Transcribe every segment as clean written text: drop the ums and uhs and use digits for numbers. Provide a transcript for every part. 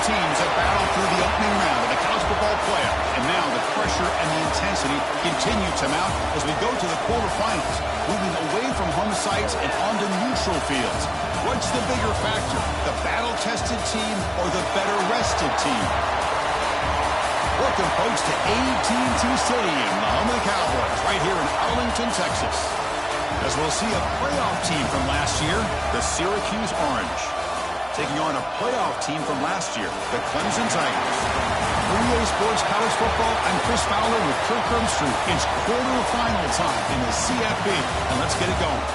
teams have battled through the opening round of the college football playoff, and now the pressure and the intensity continue to mount as we go to the quarterfinals, moving away from home sites and onto neutral fields. What's the bigger factor, the battle-tested team or the better-rested team? Welcome, folks, to AT&T Stadium, the home of the Cowboys, right here in Arlington, Texas. As we'll see a playoff team from last year, the Syracuse Orange, taking on a playoff team from last year, the Clemson Tigers. For EA Sports College Football, I'm Chris Fowler with Kirk Herbstreit. It's quarterfinal time in the CFB, and let's get it going.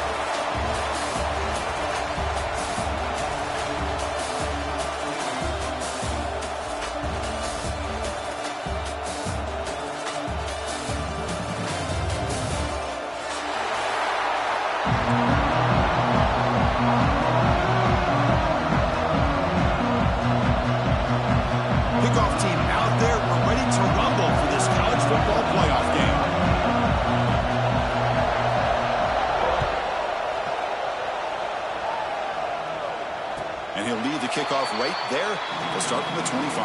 Kickoff right there. We'll start from the 25.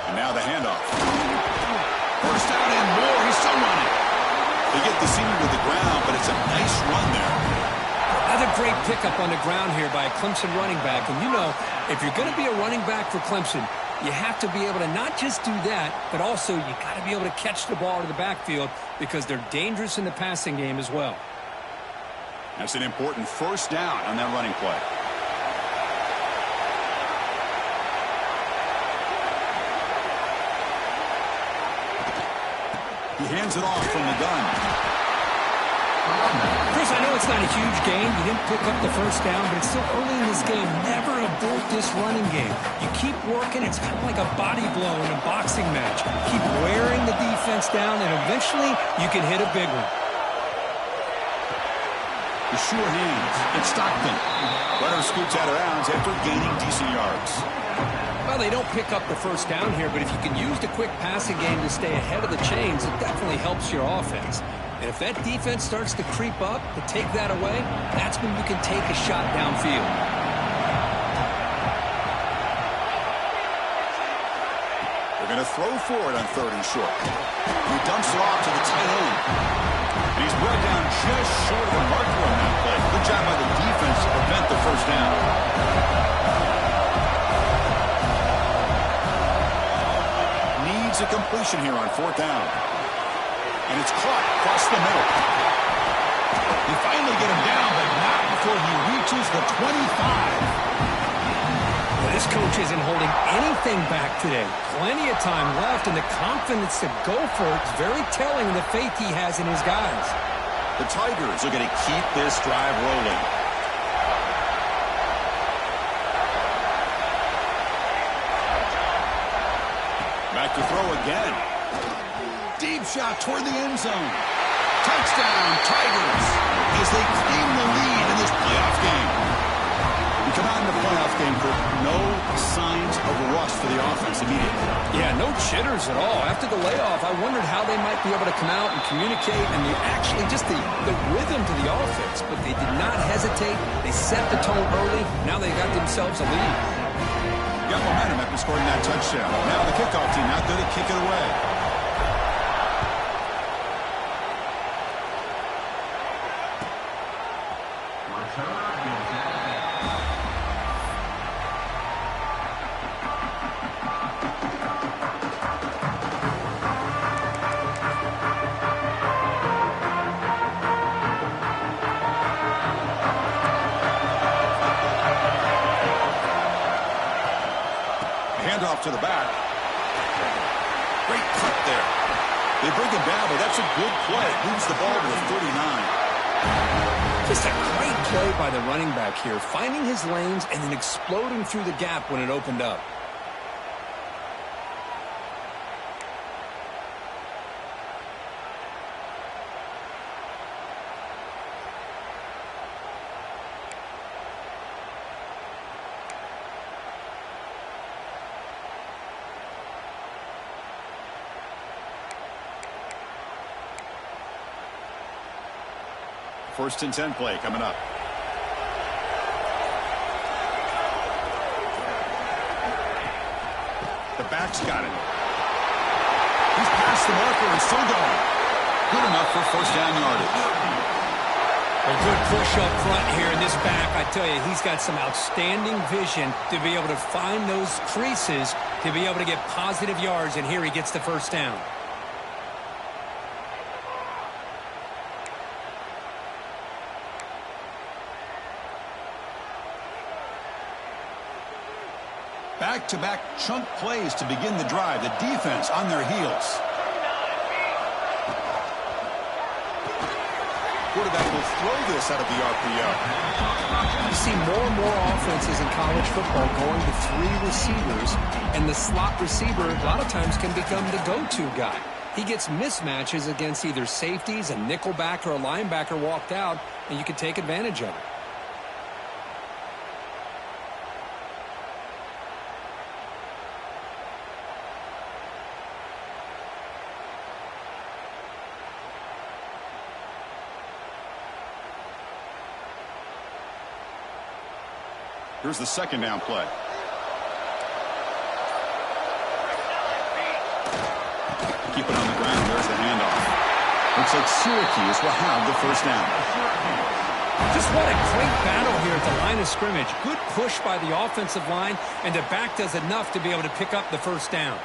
And now the handoff. First down and more. He's still running. They get the senior to the ground, but it's a nice run there. Another great pickup on the ground here by a Clemson running back. And you know, if you're going to be a running back for Clemson, you have to be able to not just do that, but also you got to be able to catch the ball to the backfield because they're dangerous in the passing game as well. That's an important first down on that running play. He hands it off from the gun. Chris, I know it's not a huge gain. You didn't pick up the first down, but it's still early in this game. Never abort this running game. You keep working. It's kind of like a body blow in a boxing match. Keep wearing the defense down, and eventually you can hit a big one. The sure hands. It's Stockton. Runner scoots out of bounds after gaining decent yards. Well, they don't pick up the first down here, but if you can use the quick passing game to stay ahead of the chains, it definitely helps your offense. And if that defense starts to creep up, to take that away, that's when you can take a shot downfield. They're going to throw forward on 3rd and short. He dumps it off to the tight end. And he's brought down just short of the marker on that play. Good job by the defense to prevent the first down. A completion here on 4th down. And it's caught across the middle. They finally get him down, but not before he reaches the 25. Well, this coach isn't holding anything back today. Plenty of time left, and the confidence to go for it is very telling of the faith he has in his guys. The Tigers are going to keep this drive rolling. Back to throw again. Deep shot toward the end zone. Touchdown, Tigers, as they claim the lead in this playoff game. We come out in the playoff game for no signs of rust for the offense immediately. Yeah, no jitters at all. After the layoff, I wondered how they might be able to come out and communicate and actually just the rhythm to the offense. But they did not hesitate. They set the tone early. Now they got themselves a lead. Got momentum after scoring that touchdown. Now the kickoff team out there to kick it away. Handoff to the back. Great cut there. They bring him down, but that's a good play. Moves the ball to the 39. Just a great play by the running back here, finding his lanes and then exploding through the gap when it opened up. First and 10 play coming up. The back's got it. He's past the marker and still going. Good enough for first down yardage. A good push up front here in this back. I tell you, he's got some outstanding vision to be able to find those creases to be able to get positive yards, and here he gets the first down. Back-to-back chunk plays to begin the drive. The defense on their heels. Quarterback will throw this out of the RPO. You see more and more offenses in college football going to 3 receivers, and the slot receiver a lot of times can become the go-to guy. He gets mismatches against either safeties, a nickelback, or a linebacker walked out, and you can take advantage of it. Here's the second down play. Keep it on the ground. There's the handoff. Looks like Syracuse will have the first down. Just what a great battle here at the line of scrimmage. Good push by the offensive line, and the back does enough to be able to pick up the first down.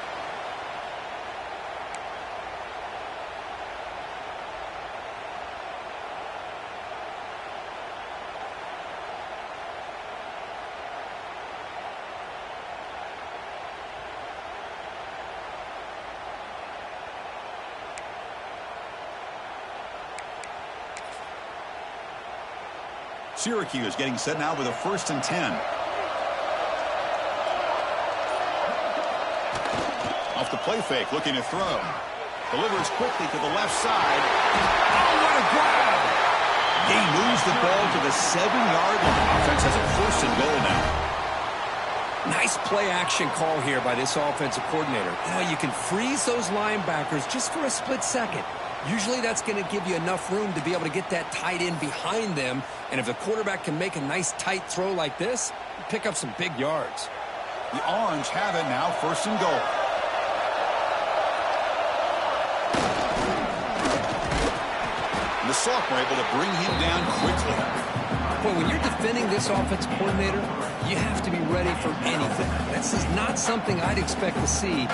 Syracuse getting set now with a first and 10. Off the play fake, looking to throw. Delivers quickly to the left side. Oh, what a grab! He moves the ball to the 7-yard line. Offense has a first and goal now. Nice play action call here by this offensive coordinator. You know, you can freeze those linebackers just for a split second. Usually that's going to give you enough room to be able to get that tight end behind them. And if the quarterback can make a nice tight throw like this, pick up some big yards. The Orange have it now, first and goal. And the sophomore able to bring him down quickly. Boy, when you're defending this offensive coordinator, you have to be ready for anything. This is not something I'd expect to see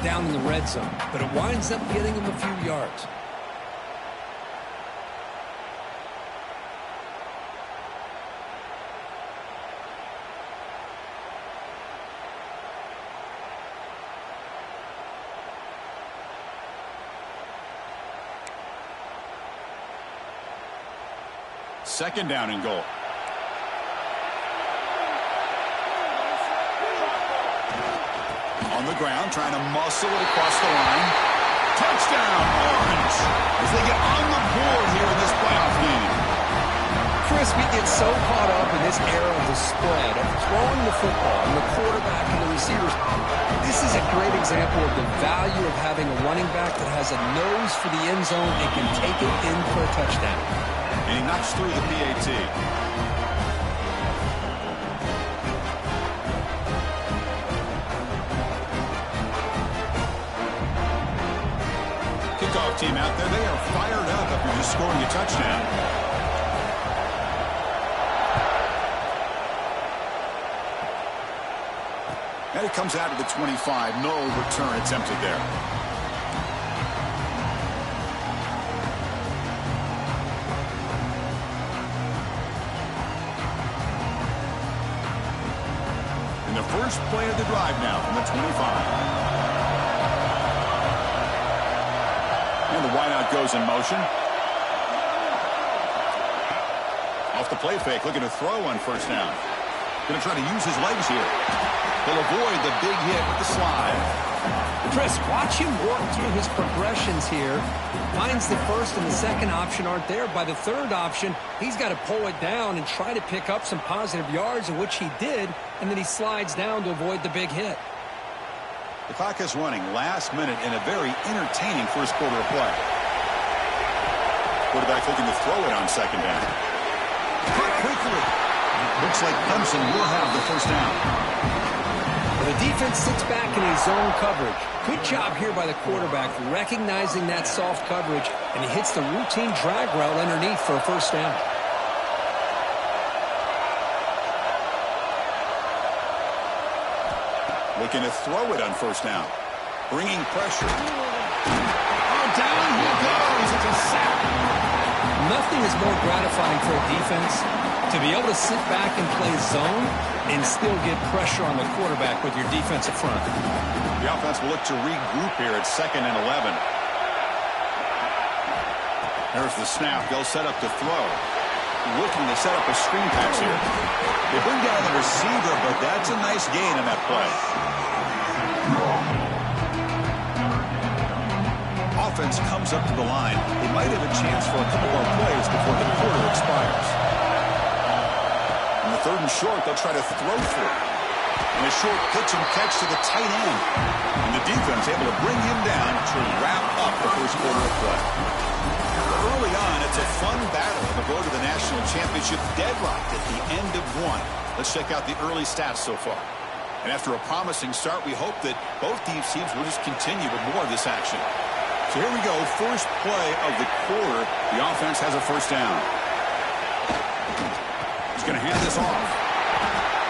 down in the red zone, but it winds up getting him a few yards. Second down and goal. On the ground, trying to muscle it across the line. Touchdown, Orange, as they get on the board here in this playoff game. Chris, we get so caught up in this era of the spread, of throwing the football, and the quarterback and the receivers. This is a great example of the value of having a running back that has a nose for the end zone and can take it in for a touchdown. And he knocks through the PAT. Kickoff team out there, they are fired up after just scoring a touchdown. And it comes out to the 25. No return attempted there. First play of the drive now from the 25. And the wideout goes in motion. Off the play fake, looking to throw on first down. Going to try to use his legs here. He'll avoid the big hit with the slide. Chris, watch him work through his progressions here. Finds the first and the second option aren't there. By the third option, he's got to pull it down and try to pick up some positive yards, of which he did, and then he slides down to avoid the big hit. The clock is running last minute in a very entertaining first quarter of play. Quarterback looking to throw it on second down. Cut quickly. Looks like Clemson will have the first down. The defense sits back in a zone coverage. Good job here by the quarterback recognizing that soft coverage, and he hits the routine drag route underneath for a first down. Looking to throw it on first down. Bringing pressure. Oh, down he goes. It's a sack. Nothing is more gratifying for a defense to be able to sit back and play zone and still get pressure on the quarterback with your defensive front. The offense will look to regroup here at 2nd and 11. There's the snap. They'll set up to throw. Looking to set up a screen pass here. They bring down the receiver, but that's a nice gain in that play. Offense comes up to the line. They might have a chance for a couple more plays before the quarter expires. On the 3rd and short, they'll try to throw through. And a short pitch and catch to the tight end. And the defense able to bring him down to wrap up the first quarter of play. Early on, it's a fun battle on the road to the national championship, deadlocked at the end of one. Let's check out the early stats so far. And after a promising start, we hope that both these teams will just continue with more of this action. So here we go, first play of the quarter. The offense has a first down. He's going to hand this off.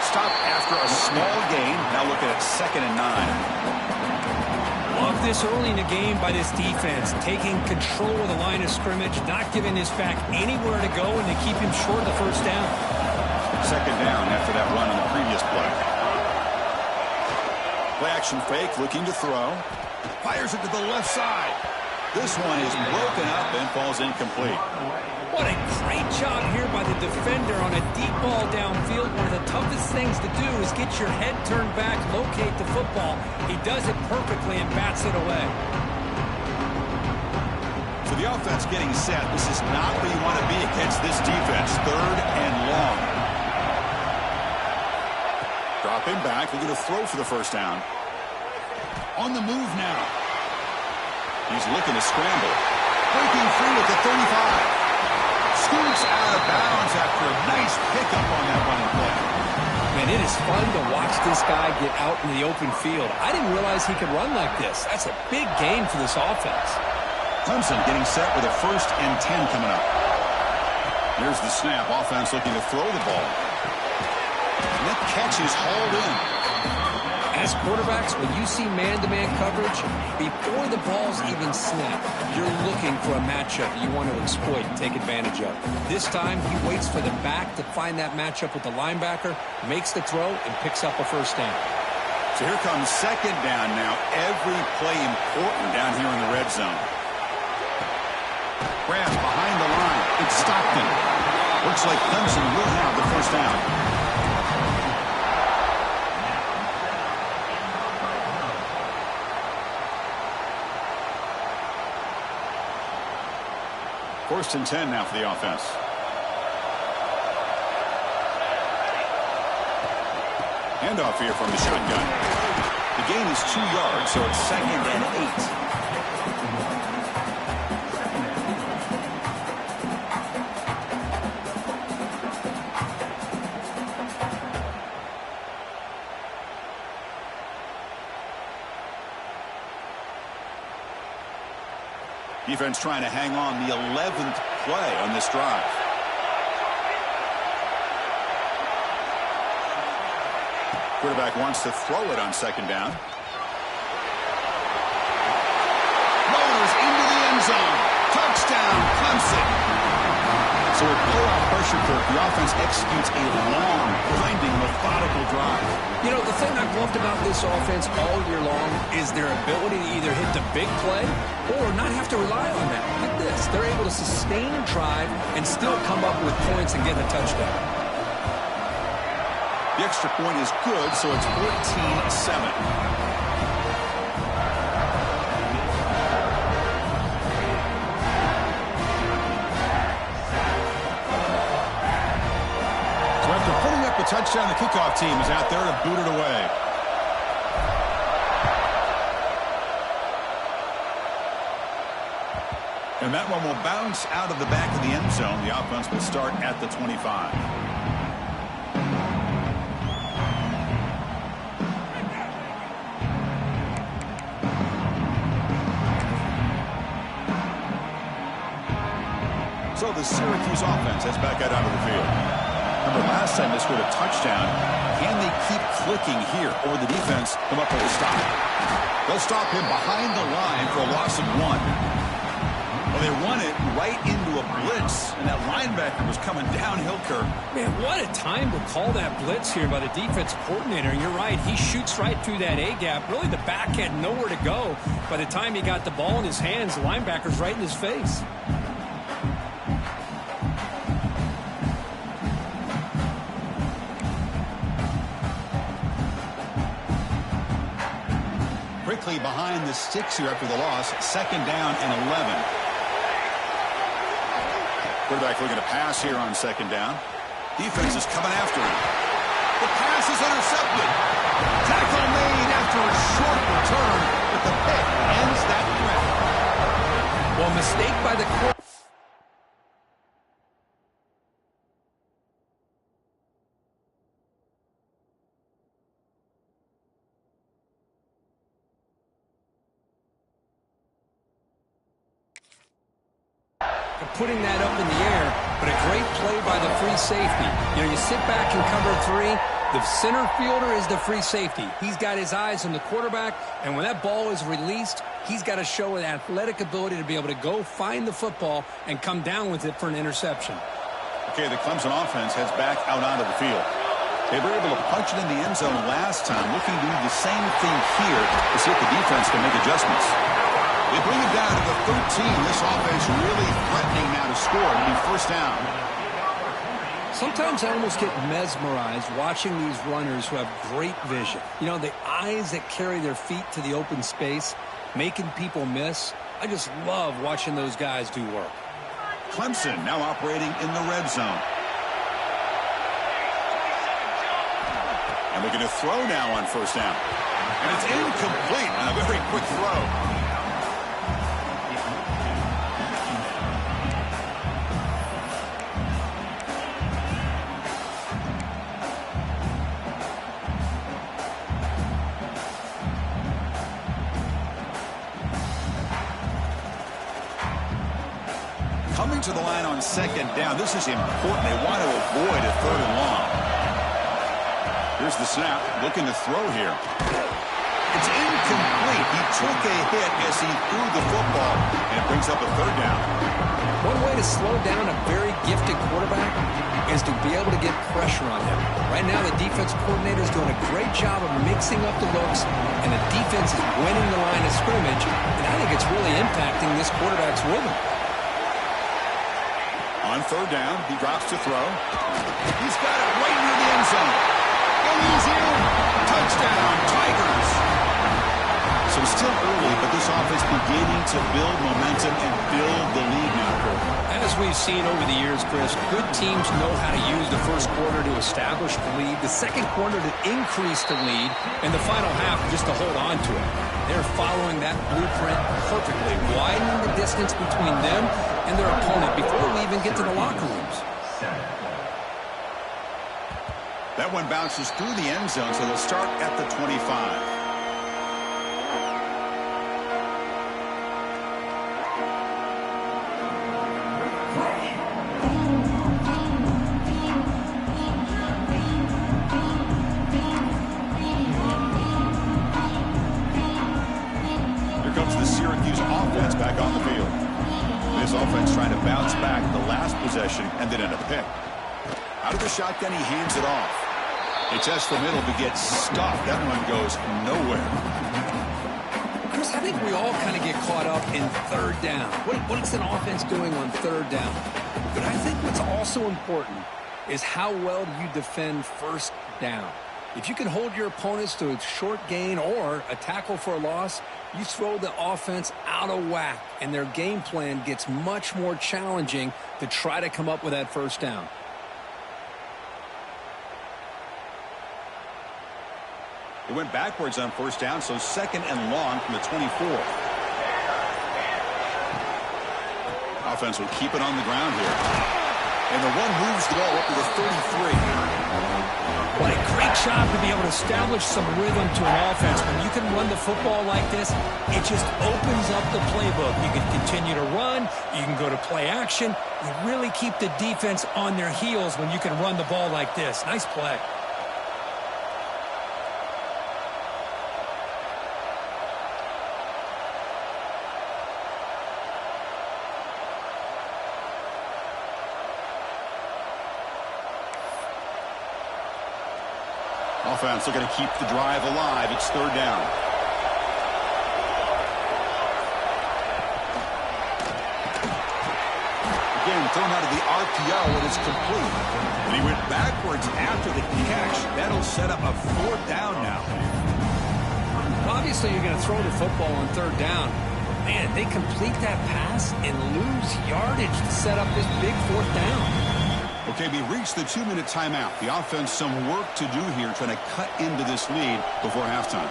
Stop after a small gain. Now looking at 2nd and 9. Love this early in the game by this defense, taking control of the line of scrimmage, not giving this back anywhere to go, and to keep him short of the first down. 2nd down after that run on the previous play. Play action fake, looking to throw. Fires it to the left side. This one is broken up and falls incomplete. What a great job here by the defender on a deep ball downfield. One of the toughest things to do is get your head turned back, locate the football. He does it perfectly and bats it away. For the offense getting set, this is not where you want to be against this defense. 3rd and long. Dropping back, looking to throw for the first down. On the move now. He's looking to scramble. Breaking free at the 35. Scoops out of bounds after a nice pickup on that running play. Man, it is fun to watch this guy get out in the open field. I didn't realize he could run like this. That's a big gain for this offense. Clemson getting set with a 1st and 10 coming up. Here's the snap. Offense looking to throw the ball. And that catch is hauled in. As quarterbacks, when you see man-to-man coverage, before the ball's even snapped, you're looking for a matchup you want to exploit and take advantage of. This time, he waits for the back to find that matchup with the linebacker, makes the throw, and picks up a first down. So here comes 2nd down now. Every play important down here in the red zone. Grabs behind the line. It's Stockton. Looks like Clemson will have the first down. 1st and 10 now for the offense. Handoff here from the shotgun. The gain is 2 yards, so it's 2nd and 8. Defense trying to hang on, the 11th play on this drive. Quarterback wants to throw it on 2nd down. Motors into the end zone. Touchdown, Clemson. So with blowout pressure, Kirk, the offense executes a long, grinding, methodical drive. You know, the thing I've loved about this offense all year long is their ability to either hit the big play or not have to rely on that. Look at this. They're able to sustain a drive and still come up with points and get a touchdown. The extra point is good, so it's 14-7. Touchdown, the kickoff team is out there to boot it away. And that one will bounce out of the back of the end zone. The offense will start at the 25. So the Syracuse offense heads back out onto the field. Remember, last time they scored a touchdown. Can they keep clicking here, or the defense come up with a stop? They'll stop him behind the line for a loss of 1. Well, they run it right into a blitz, and that linebacker was coming downhill curve. Man, what a time to call that blitz here by the defense coordinator. And you're right, he shoots right through that A-gap. Really, the back had nowhere to go. By the time he got the ball in his hands, the linebacker's right in his face. Quickly behind the sticks here after the loss. 2nd down and 11. Quarterback looking to pass here on 2nd down. Defense is coming after him. The pass is intercepted. Tackle made after a short return, but the pick ends that threat. Well, mistake by the quarterback. Putting that up in the air, but a great play by the free safety. You know, you sit back and cover 3. The center fielder is the free safety. He's got his eyes on the quarterback, and when that ball is released, he's got to show an athletic ability to be able to go find the football and come down with it for an interception. Okay, the Clemson offense heads back out onto the field. They were able to punch it in the end zone last time, looking to do the same thing here to see if the defense can make adjustments. They bring it down to the 13. This offense really threatening now to score. It'll be 1st down. Sometimes I almost get mesmerized watching these runners who have great vision. You know, the eyes that carry their feet to the open space, making people miss. I just love watching those guys do work. Clemson now operating in the red zone. And looking to throw now on 1st down. And it's incomplete on a very quick throw. Coming to the line on 2nd down. This is important. They want to avoid a 3rd and long. Here's the snap. Looking to throw here. It's incomplete. He took a hit as he threw the football, and it brings up a 3rd down. One way to slow down a very gifted quarterback is to be able to get pressure on him. Right now, the defense coordinator is doing a great job of mixing up the looks, and the defense is winning the line of scrimmage, and I think it's really impacting this quarterback's rhythm. On 3rd down, he drops to throw. He's got it right near the end zone. And he's in. Touchdown, Tigers. So still early, but this offense beginning to build momentum and build the lead now, Kurt. As we've seen over the years, Chris, good teams know how to use the 1st quarter to establish the lead, the 2nd quarter to increase the lead, and the final half just to hold on to it. They're following that blueprint perfectly, widening the distance between them and their opponent before we even get to the locker rooms. That one bounces through the end zone, so they'll start at the 25. Here comes the Syracuse offense back on the field. This offense trying to bounce back the last possession and then in a pick. Out of the shotgun, he hands it off. He tests the middle to get stuffed. That one goes nowhere. Chris, I think we all kind of get caught up in 3rd down. What's an offense doing on 3rd down? But I think what's also important is how well do you defend 1st down. If you can hold your opponents to a short gain or a tackle for a loss, you throw the offense out of whack, and their game plan gets much more challenging to try to come up with that 1st down. It went backwards on 1st down, so 2nd and long from the 24. offense will keep it on the ground here. And the one moves the ball up to the 33. What a great job to be able to establish some rhythm to an offense. When you can run the football like this, it just opens up the playbook. You can continue to run. You can go to play action. You really keep the defense on their heels when you can run the ball like this. Nice play. Offense looking to keep the drive alive. It's third down. Again, thrown out of the RPO, and it's complete. And he went backwards after the catch. That'll set up a fourth down now. Obviously, you're going to throw the football on third down. Man, they complete that pass and lose yardage to set up this big fourth down. Okay, we reached the 2-minute timeout. The offense some work to do here trying to cut into this lead before halftime.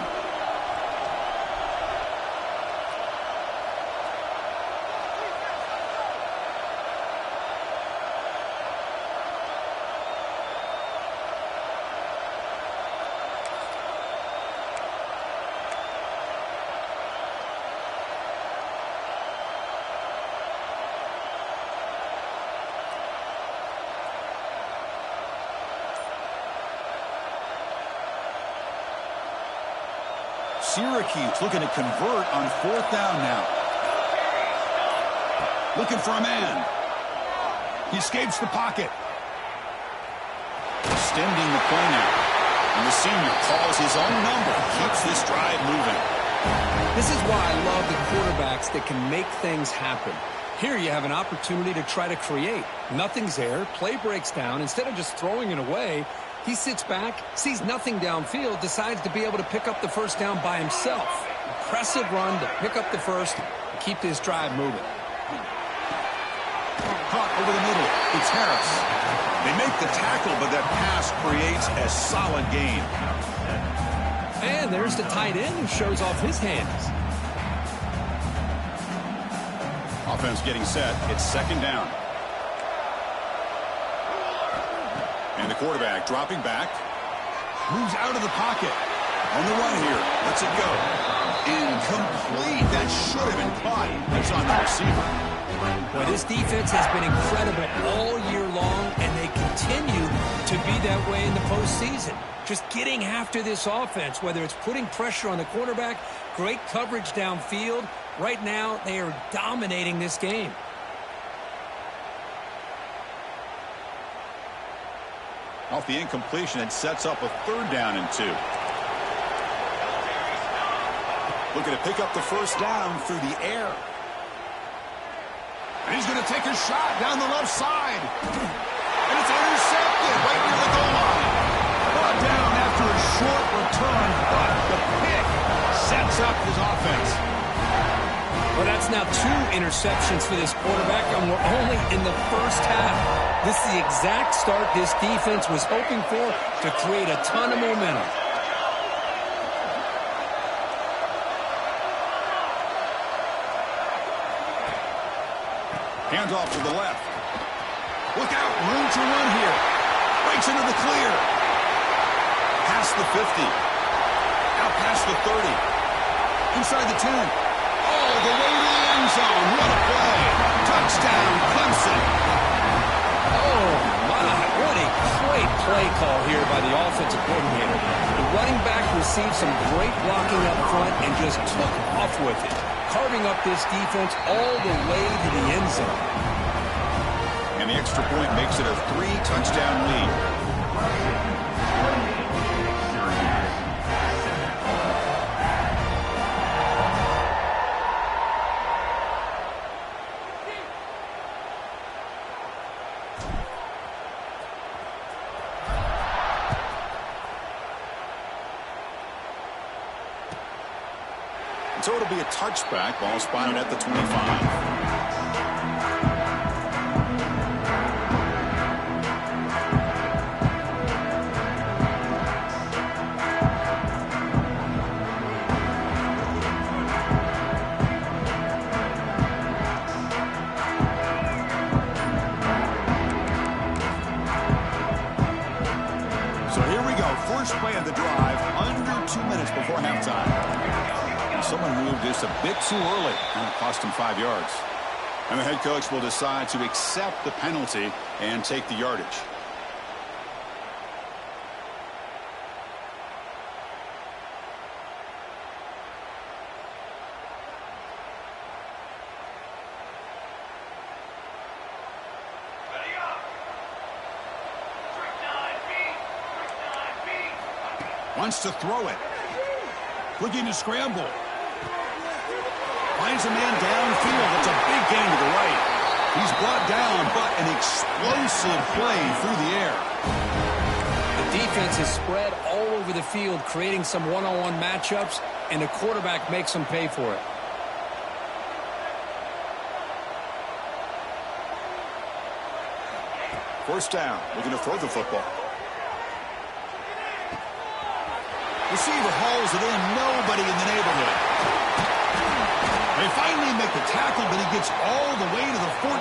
Syracuse looking to convert on fourth down now. Looking for a man. He escapes the pocket. Extending the play now. And the senior calls his own number. Keeps this drive moving. This is why I love the quarterbacks that can make things happen. Here you have an opportunity to try to create. Nothing's there. Play breaks down. Instead of just throwing it away, he sits back, sees nothing downfield, decides to be able to pick up the first down by himself. Impressive run to pick up the first and keep this drive moving. Caught over the middle. It's Harris. They make the tackle, but that pass creates a solid gain. And there's the tight end who shows off his hands. Offense getting set. It's second down. And the quarterback dropping back. Moves out of the pocket. On the run here. Lets it go. Incomplete. That should have been caught. That's on the receiver. Well, this defense has been incredible all year long, and they continue to be that way in the postseason. Just getting after this offense, whether it's putting pressure on the quarterback, great coverage downfield. Right now, they are dominating this game. Off the incompletion, it sets up a third down and 2. Looking to pick up the first down through the air. And he's going to take a shot down the left side. And it's intercepted right near the goal line. Brought down after a short return, but the pick sets up his offense. Well, that's now 2 interceptions for this quarterback, and we're only in the first half. This is the exact start this defense was hoping for to create a ton of momentum. Handoff to the left. Look out, room to run here. Breaks into the clear. Past the 50. Out past the 30. Inside the 10. All the way to the end zone. What a play. Touchdown, Clemson. Oh, my. What a great play call here by the offensive coordinator. The running back received some great blocking up front and just took off with it, carving up this defense all the way to the end zone. And the extra point makes it a 3-touchdown lead. So it'll be a touchback. Ball spotted at the 25. first play of the drive under 2 minutes before halftime. And someone moved just a bit too early, and it cost him 5 yards. And the head coach will decide to accept the penalty and take the yardage. Wants to throw it. Looking to scramble. Finds a man downfield. It's a big gain to the right. He's brought down, but an explosive play through the air. The defense is spread all over the field, creating some one-on-one matchups, and the quarterback makes them pay for it. First down. Looking to throw the football. Receiver hauls it in. Nobody in the neighborhood. They finally make the tackle, but he gets all the way to the 14.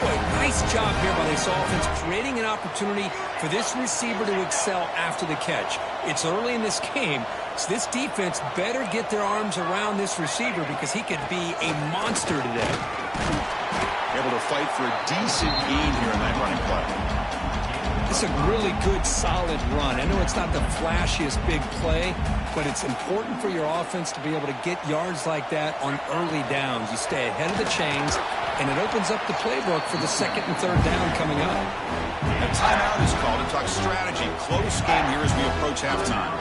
Boy, nice job here by this offense, creating an opportunity for this receiver to excel after the catch. It's early in this game, so this defense better get their arms around this receiver because he could be a monster today. Able to fight for a decent gain here in that running play. It's a really good, solid run. I know it's not the flashiest big play, but it's important for your offense to be able to get yards like that on early downs. You stay ahead of the chains, and it opens up the playbook for the second and third down coming up. A timeout is called to talk strategy. Close game here as we approach halftime.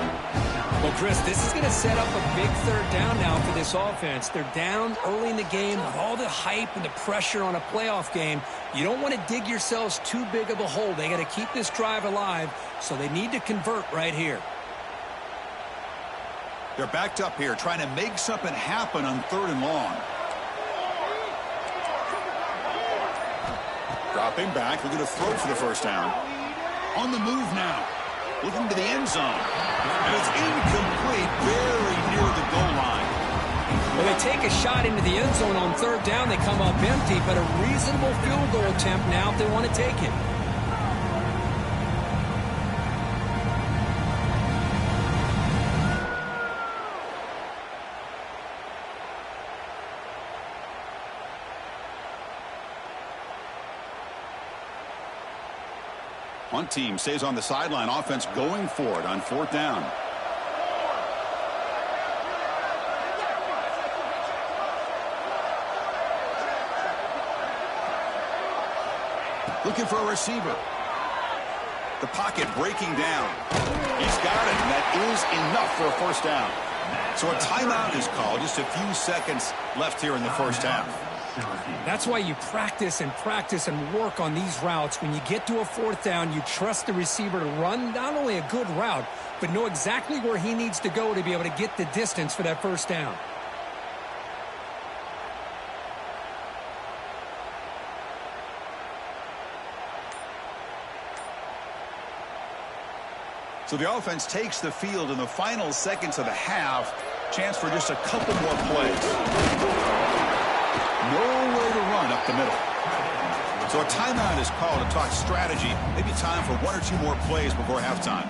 Well, Chris, this is going to set up a big third down now for this offense. They're down early in the game with all the hype and the pressure on a playoff game. You don't want to dig yourselves too big of a hole. They got to keep this drive alive, so they need to convert right here. They're backed up here, trying to make something happen on 3rd and long. Dropping back, looking to throw for the first down. On the move now. Looking to the end zone. And it's incomplete, very near the goal line. When they take a shot into the end zone on 3rd down, they come up empty, but a reasonable field goal attempt now if they want to take it. One team stays on the sideline. Offense going for it on 4th down. Looking for a receiver. The pocket breaking down. He's got it, and that is enough for a first down. So a timeout is called. Just a few seconds left here in the first half. That's why you practice and work on these routes. When you get to a 4th down, you trust the receiver to run not only a good route, but know exactly where he needs to go to be able to get the distance for that first down. So the offense takes the field in the final seconds of the half. Chance for just a couple more plays. Nowhere to run up the middle. So a timeout is called to talk strategy. Maybe time for 1 or 2 more plays before halftime.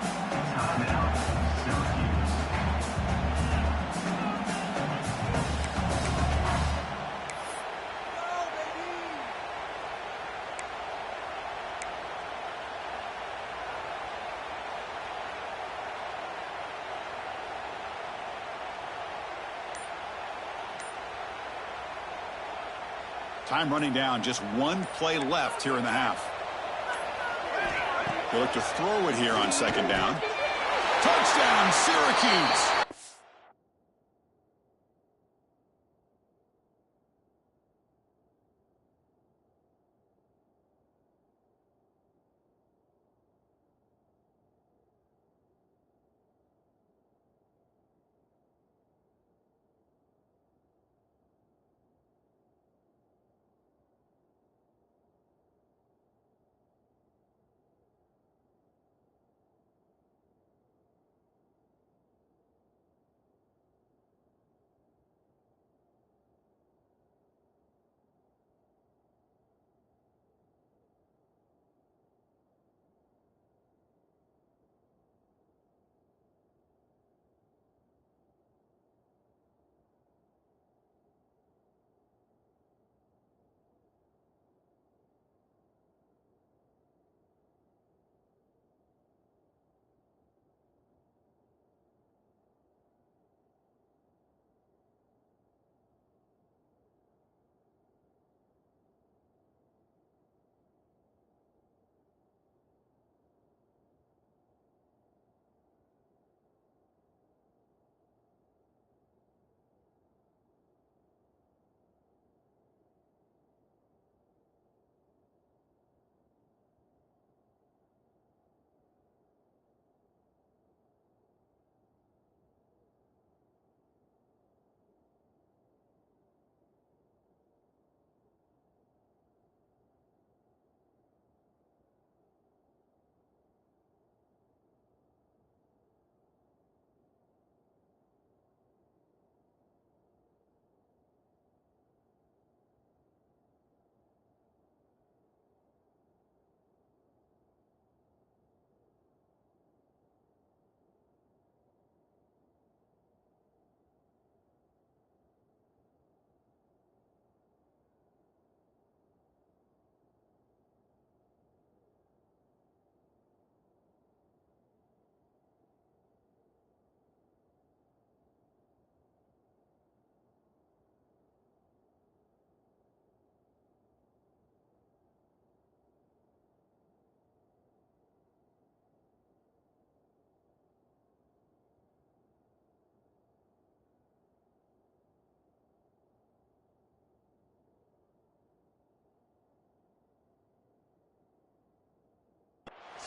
Time running down, just 1 play left here in the half. They look to throw it here on 2nd down. Touchdown, Syracuse!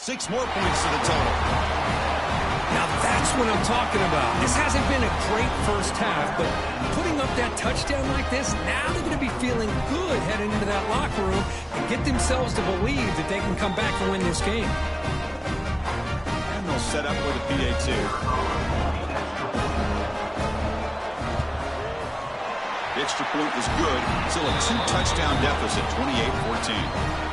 6 more points to the total. Now that's what I'm talking about. This hasn't been a great first half, but putting up that touchdown like this, now they're going to be feeling good heading into that locker room and get themselves to believe that they can come back and win this game. And they'll set up with a PAT. The extra point is good. Still a 2-touchdown deficit, 28-14.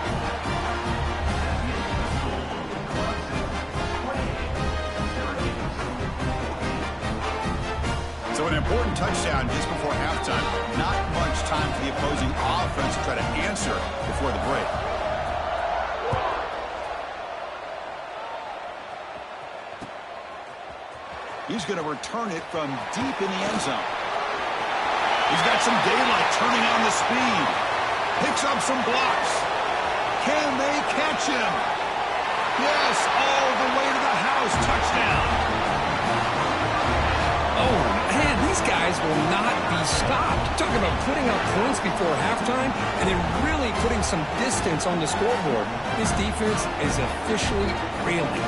So an important touchdown just before halftime. Not much time for the opposing offense to try to answer before the break. He's going to return it from deep in the end zone. He's got some daylight turning on the speed. Picks up some blocks. Can they catch him? Yes, all the way to the house. Touchdown. Oh, man, these guys will not be stopped. Talking about putting up points before halftime and then really putting some distance on the scoreboard. This defense is officially reeling.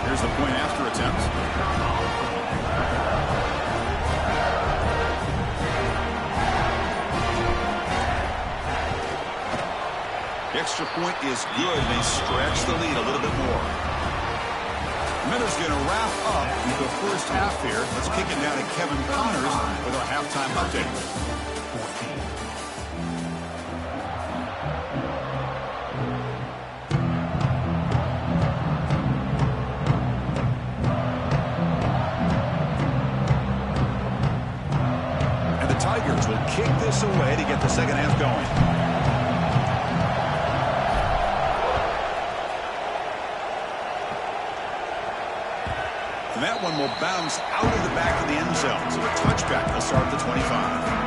Here's the point after attempt. The extra point is good. They stretch the lead a little bit more. Miller's going to wrap up the first half here. Let's kick it down to Kevin Connors with our halftime update. Tigers will kick this away to get the second half going. And that one will bounce out of the back of the end zone. So a touchback will start at the 25.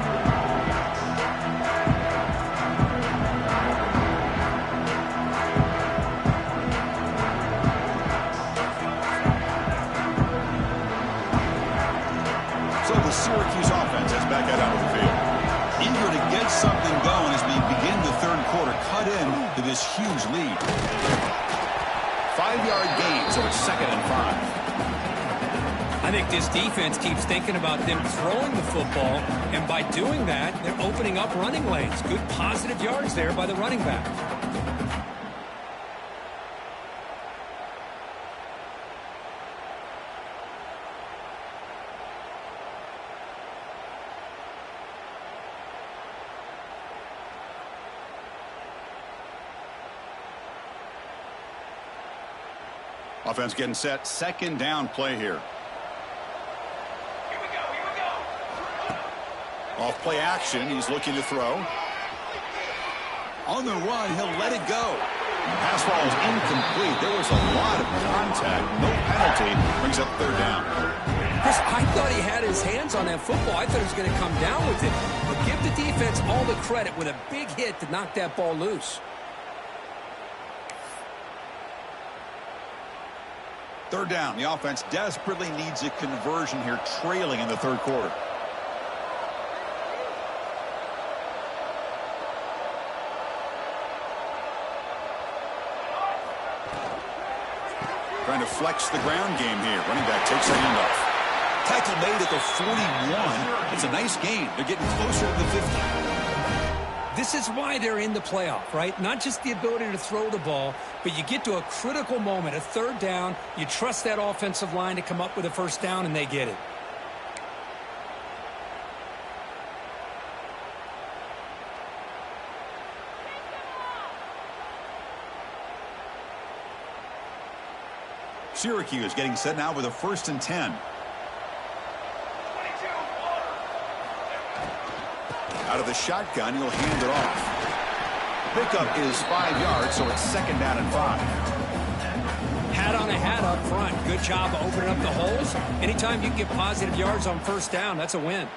Syracuse offense is back out of the field. Eager to get something going as we begin the third quarter. Cut in to this huge lead. 5-yard gain, so it's 2nd and 5. I think this defense keeps thinking about them throwing the football, and by doing that, they're opening up running lanes. Good positive yards there by the running back. Offense getting set. 2nd down play here. Here we go. Off play action. He's looking to throw. On the run, he'll let it go. Pass ball is incomplete. There was a lot of contact. No penalty. Brings up 3rd down. Chris, I thought he had his hands on that football. I thought he was going to come down with it. But give the defense all the credit with a big hit to knock that ball loose. 3rd down. The offense desperately needs a conversion here, trailing in the third quarter. Trying to flex the ground game here. Running back takes the handoff. Tackle made at the 41. It's a nice gain. They're getting closer to the 50. This is why they're in the playoff, right? Not just the ability to throw the ball, but you get to a critical moment, a 3rd down. You trust that offensive line to come up with a 1st down, and they get it. Syracuse getting set now with a 1st and 10. Out of the shotgun, he'll hand it off. Pickup is 5 yards, so it's 2nd down and 5. Hat on a hat up front. Good job of opening up the holes. Anytime you can get positive yards on 1st down, that's a win.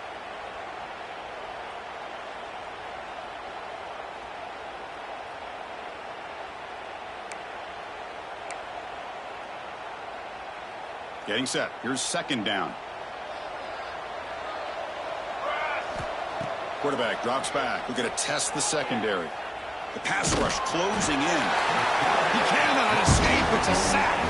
Getting set. Here's second down. Quarterback drops back. We're going to test the secondary. The pass rush closing in. He cannot escape. It's a sack.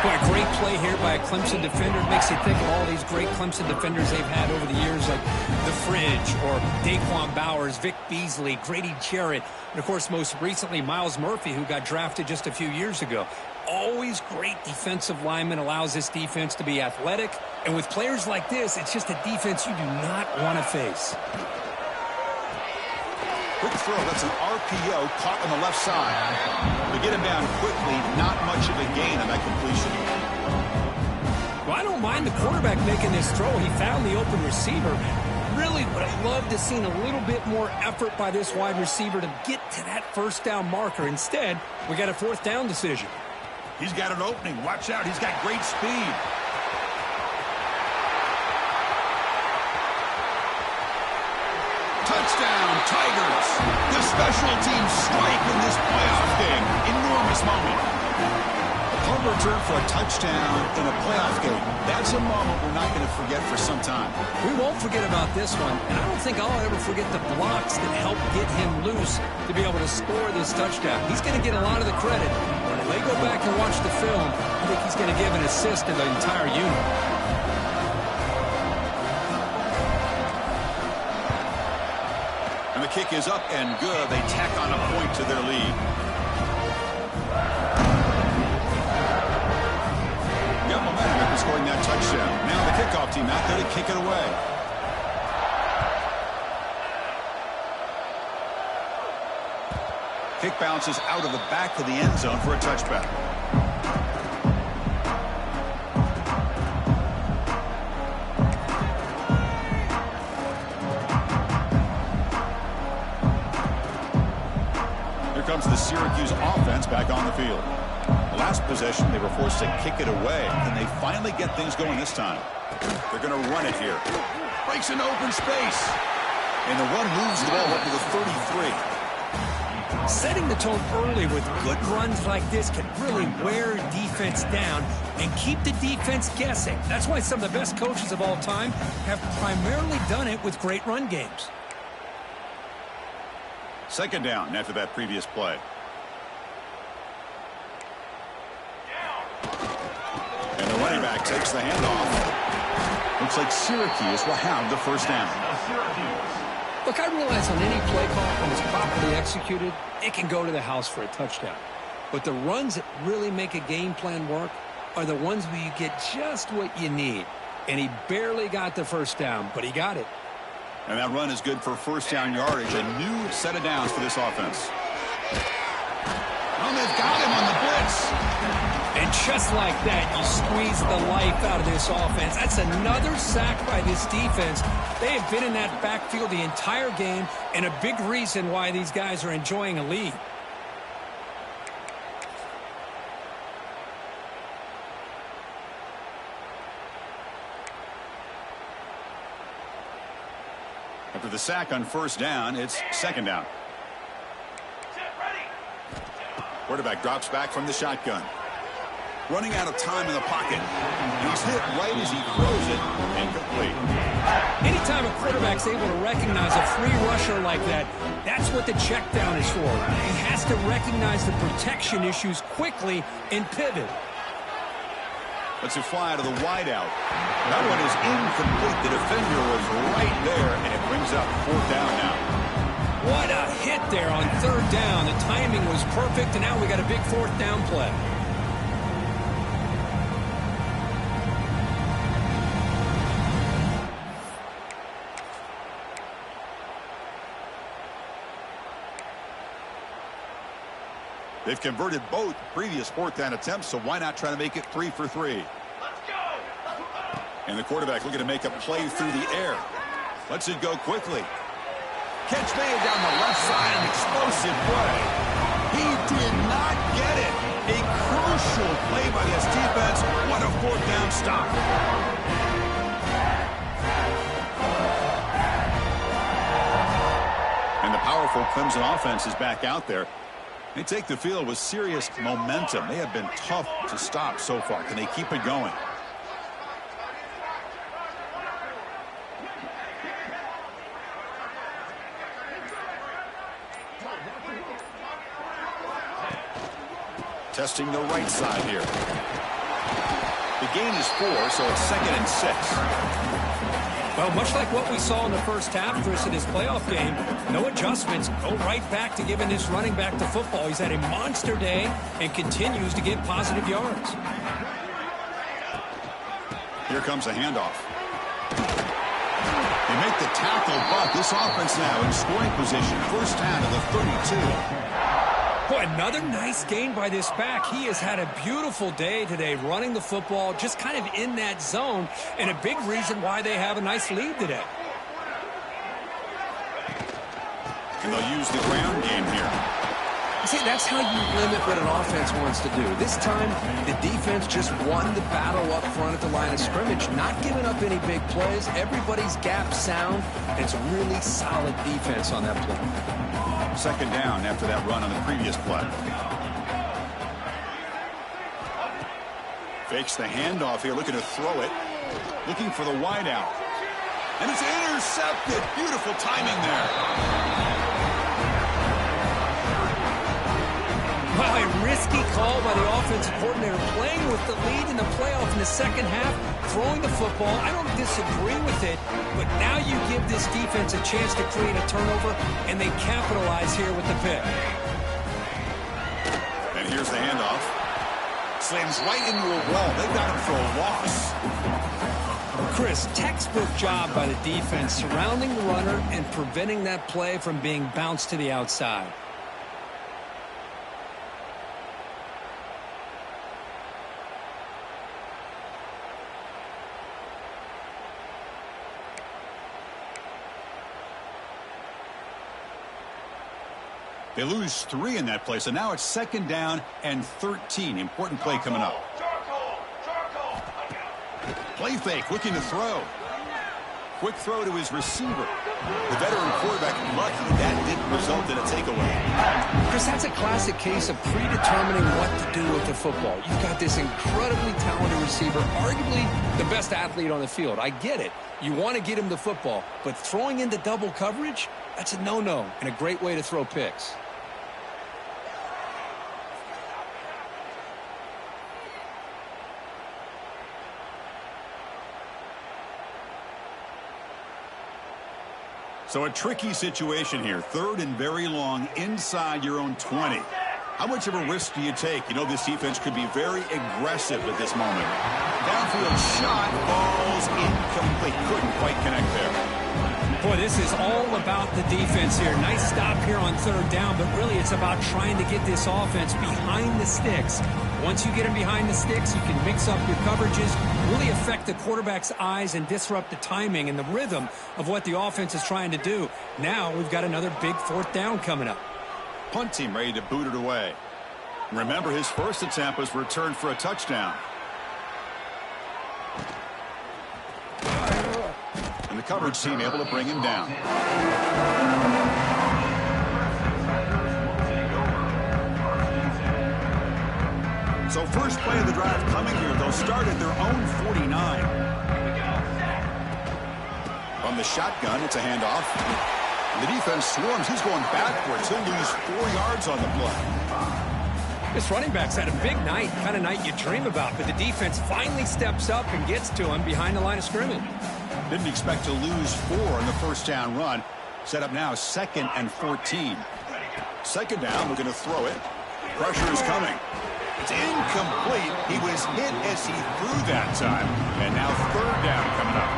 Boy, a great play here by a Clemson defender. It makes you think of all these great Clemson defenders they've had over the years, like The Fridge or Daquan Bowers, Vic Beasley, Grady Jarrett, and, of course, most recently, Miles Murphy, who got drafted just a few years ago. Always great defensive lineman, allows this defense to be athletic. And with players like this, it's just a defense you do not want to face. Quick throw. That's an RPO caught on the left side. To get him down quickly, not much of a gain on that completion. Well, I don't mind the quarterback making this throw. He found the open receiver. Really would have loved to seen a little bit more effort by this wide receiver to get to that first down marker. Instead, we got a fourth down decision. He's got an opening. Watch out. He's got great speed. Touchdown, Tigers. The special teams strike in this playoff game. Enormous moment. A punt return for a touchdown in a playoff game. That's a moment we're not going to forget for some time. We won't forget about this one, and I don't think I'll ever forget the blocks that helped get him loose to be able to score this touchdown. He's going to get a lot of the credit. When they go back and watch the film, I think he's going to give an assist to the entire unit. And the kick is up and good. They tack on a point to their lead. Got momentum after scoring that touchdown. Now the kickoff team out there to kick it away. Kick bounces out of the back of the end zone for a touchback. Comes the Syracuse offense back on the field. The last possession, they were forced to kick it away. Can they finally get things going this time? They're going to run it here. Breaks an open space. And the run moves the ball up to the 33. Setting the tone early with good runs like this can really wear defense down and keep the defense guessing. That's why some of the best coaches of all time have primarily done it with great run games. Second down after that previous play. And the running back takes the handoff. Looks like Syracuse will have the first down. Look, I realize on any play call, when it's properly executed, it can go to the house for a touchdown. But the runs that really make a game plan work are the ones where you get just what you need. And he barely got the first down, but he got it. And that run is good for first down yardage. A new set of downs for this offense. Oh, they've got him on the blitz. And just like that, you squeeze the life out of this offense. That's another sack by this defense. They have been in that backfield the entire game, and a big reason why these guys are enjoying a lead. After the sack on first down, it's second down. Quarterback drops back from the shotgun. Running out of time in the pocket. He's hit right as he throws it. Incomplete. Anytime a quarterback's able to recognize a free rusher like that, that's what the check down is for. He has to recognize the protection issues quickly and pivot. Lets it fly out of the wideout. That one is incomplete. The defender was right there, and it brings up fourth down now. What a hit there on third down. The timing was perfect, and now we got a big fourth down play. They've converted both previous fourth down attempts, so why not try to make it 3 for 3? Let's go. And the quarterback looking to make a play through the air. Lets it go quickly. Catch made down the left side, an explosive play. He did not get it. A crucial play by this defense. What a fourth down stop. And the powerful Clemson offense is back out there. They take the field with serious momentum. They have been tough to stop so far. Can they keep it going? Testing the right side here. The gain is 4, so it's 2nd and 6. Well, much like what we saw in the first half, Chris, in his playoff game, no adjustments. Go right back to giving this running back the football. He's had a monster day and continues to get positive yards. Here comes a handoff. They make the tackle, but this offense now in scoring position. First down to the 32. Boy, another nice gain by this back. He has had a beautiful day today running the football, just kind of in that zone, and a big reason why they have a nice lead today. And they'll use the ground game here. See, that's how you limit what an offense wants to do. This time, the defense just won the battle up front at the line of scrimmage, not giving up any big plays. Everybody's gap sound, and it's really solid defense on that play. 2nd down after that run on the previous play. Fakes the handoff here, looking to throw it. Looking for the wide out. And it's intercepted. Beautiful timing there. Wow, a risky call by the offensive coordinator, playing with the lead in the playoff in the second half, throwing the football. I don't disagree with it, but now you give this defense a chance to create a turnover, and they capitalize here with the pick. And here's the handoff. Slams right into a wall. They've got him for a loss. Chris, textbook job by the defense, surrounding the runner and preventing that play from being bounced to the outside. They lose 3 in that play, so now it's 2nd down and 13. Important play coming up. Play fake, looking to throw. Quick throw to his receiver. The veteran quarterback lucky that didn't result in a takeaway. Chris, that's a classic case of predetermining what to do with the football. You've got this incredibly talented receiver, arguably the best athlete on the field. I get it. You want to get him the football, but throwing into double coverage, that's a no-no and a great way to throw picks. So a tricky situation here. 3rd and very long inside your own 20. How much of a risk do you take? You know this defense could be very aggressive at this moment. Downfield shot falls incomplete. Couldn't quite connect there. Boy, this is all about the defense here. Nice stop here on 3rd down, but really it's about trying to get this offense behind the sticks. Once you get them behind the sticks, you can mix up your coverages, really affect the quarterback's eyes and disrupt the timing and the rhythm of what the offense is trying to do. Now we've got another big 4th down coming up. Punt team ready to boot it away. Remember, his first attempt was returned for a touchdown. And the coverage team able to bring him down. So first play of the drive coming here. They'll start at their own 49. From the shotgun, it's a handoff. The defense swarms. He's going backwards. He'll lose 4 yards on the play. This running back's had a big night, kind of night you dream about, but the defense finally steps up and gets to him behind the line of scrimmage. Didn't expect to lose 4 on the first down run. Set up now 2nd and 14. 2nd down, looking to throw it. Pressure is coming. It's incomplete. He was hit as he threw that time. And now 3rd down coming up.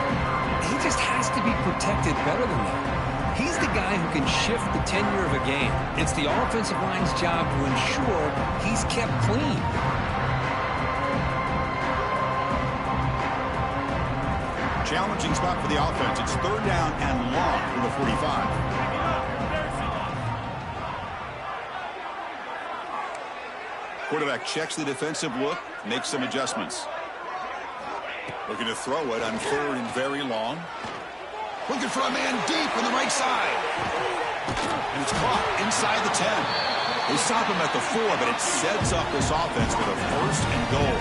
He just has to be protected better than that. He's the guy who can shift the tenure of a game. It's the offensive line's job to ensure he's kept clean. Challenging spot for the offense. It's 3rd down and long for the 45. Quarterback checks the defensive look, makes some adjustments. Looking to throw it on 3rd and very long. Looking for a man deep on the right side. And it's caught inside the 10. They stop him at the 4, but it sets up this offense with a 1st and goal.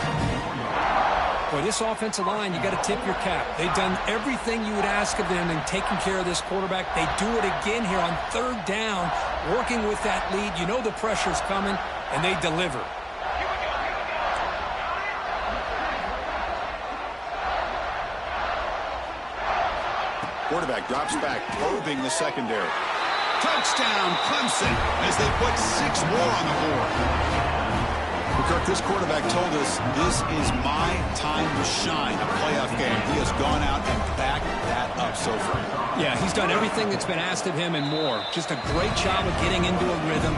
Boy, this offensive line, you got to tip your cap. They've done everything you would ask of them in taking care of this quarterback. They do it again here on 3rd down, working with that lead. You know the pressure's coming, and they deliver. Quarterback drops back, probing the secondary. Touchdown, Clemson, as they put 6 more on the board. Kirk, this quarterback told us this is my time to shine, a playoff game. He has gone out and backed that up so far. Yeah, he's done everything that's been asked of him and more. Just a great job of getting into a rhythm.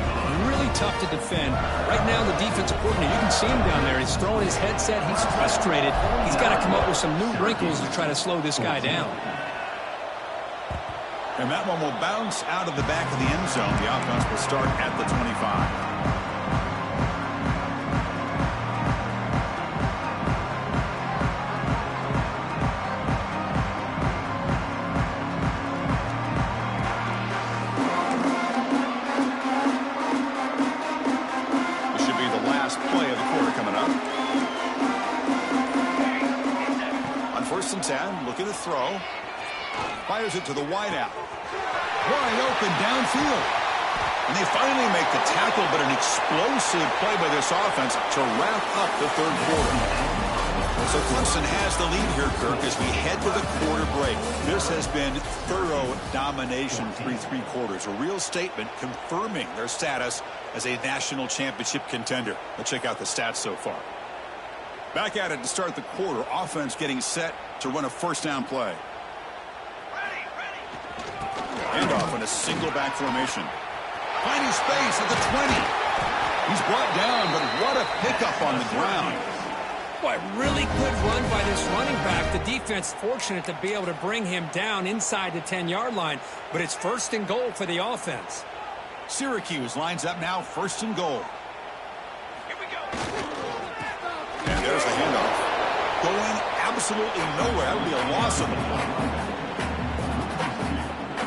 Really tough to defend. Right now, the defensive coordinator, you can see him down there. He's throwing his headset. He's frustrated. He's got to come up with some new wrinkles to try to slow this guy down. And that one will bounce out of the back of the end zone. The offense will start at the 25. Ncaa looking to throw. Fires it to the wideout. Wide open downfield. And they finally make the tackle, but an explosive play by this offense to wrap up the third quarter. So Clemson has the lead here, Kirk, as we head to the quarter break. This has been thorough domination through 3 quarters. A real statement confirming their status as a national championship contender. Let's check out the stats so far. Back at it to start the quarter. Offense getting set to run a first down play. Handoff in a single back formation. Finding space at the 20. He's brought down, but what a pickup on the ground. Boy, really good run by this running back. The defense fortunate to be able to bring him down inside the 10-yard line, but it's first and goal for the offense. Syracuse lines up now, first and goal. Here we go. And there's the handoff. Going absolutely nowhere. That would be a loss on the play.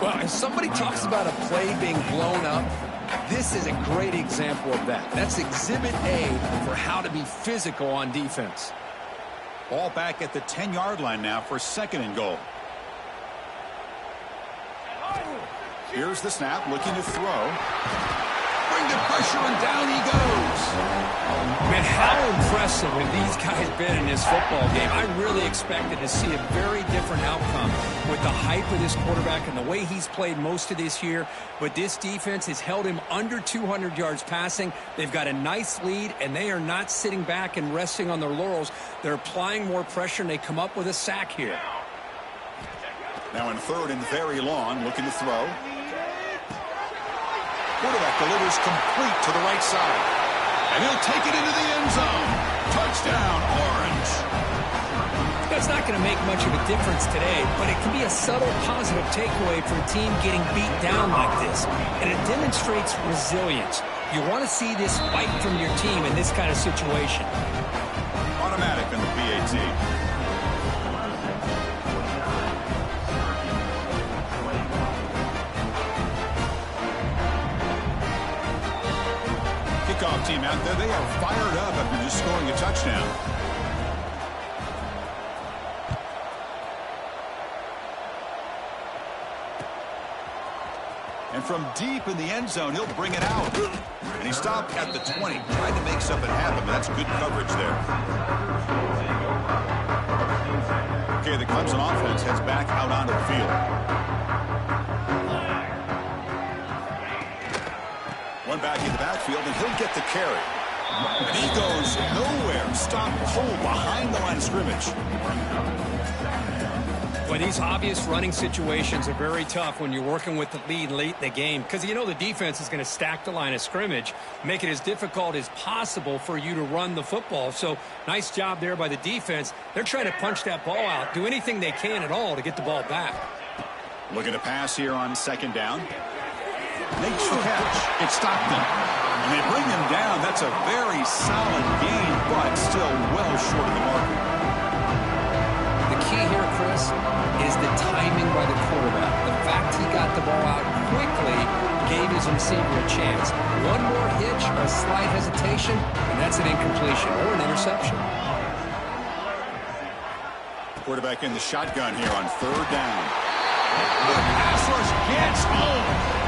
Well, if somebody talks about a play being blown up, this is a great example of that. That's exhibit A for how to be physical on defense. Ball back at the 10-yard line now for second and goal. Here's the snap, looking to throw. Bring the pressure, and down he goes. Man, how impressive have these guys been in this football game? I really expected to see a very different outcome with the hype of this quarterback and the way he's played most of this year. But this defense has held him under 200 yards passing. They've got a nice lead, and they are not sitting back and resting on their laurels. They're applying more pressure, and they come up with a sack here. Now in third and very long, looking to throw. Quarterback delivers complete to the right side. And he'll take it into the end zone. Touchdown, Orange. That's not going to make much of a difference today, but it can be a subtle positive takeaway for a team getting beat down like this. And it demonstrates resilience. You want to see this fight from your team in this kind of situation. Automatic in the PAT. Kickoff team out there. They are fired up after just scoring a touchdown. And from deep in the end zone, he'll bring it out. And he stopped at the 20, trying to make something happen, but that's good coverage there. Okay, the Clemson offense heads back out onto the field. One back in the backfield, and he'll get the carry. And he goes nowhere. Stop cold behind the line of scrimmage. Well, these obvious running situations are very tough when you're working with the lead late in the game, because you know the defense is going to stack the line of scrimmage, make it as difficult as possible for you to run the football. So nice job there by the defense. They're trying to punch that ball out, do anything they can at all to get the ball back. Looking to pass here on second down. Makes the catch. It stopped them. And they bring him down. That's a very solid gain, but still well short of the marker. The key here, Chris, is the timing by the quarterback. The fact he got the ball out quickly gave his receiver a chance. One more hitch, a slight hesitation, and that's an incompletion or an interception. Quarterback in the shotgun here on third down. The pass rush gets home.